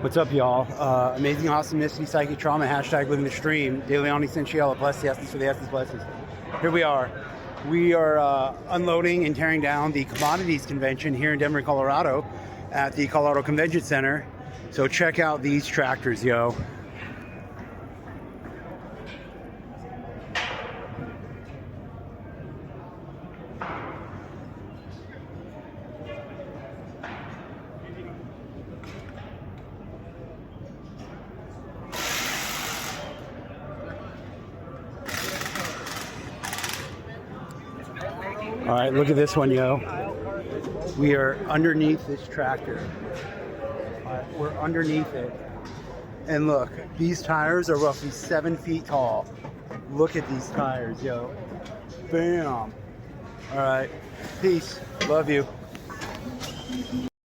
What's up, y'all? Amazing, awesome, mystic, psychic trauma, hashtag living the stream, De Leon Essentiella, bless the essence for the essence blesses. Here we are. We are unloading and tearing down the commodities convention here in Denver, Colorado at the Colorado Convention Center. So check out these tractors, yo. All right, look at this one, yo. We are underneath this tractor. All right, we're underneath it. And look, these tires are roughly 7 feet tall. Look at these tires, yo. Bam. All right, peace. Love you.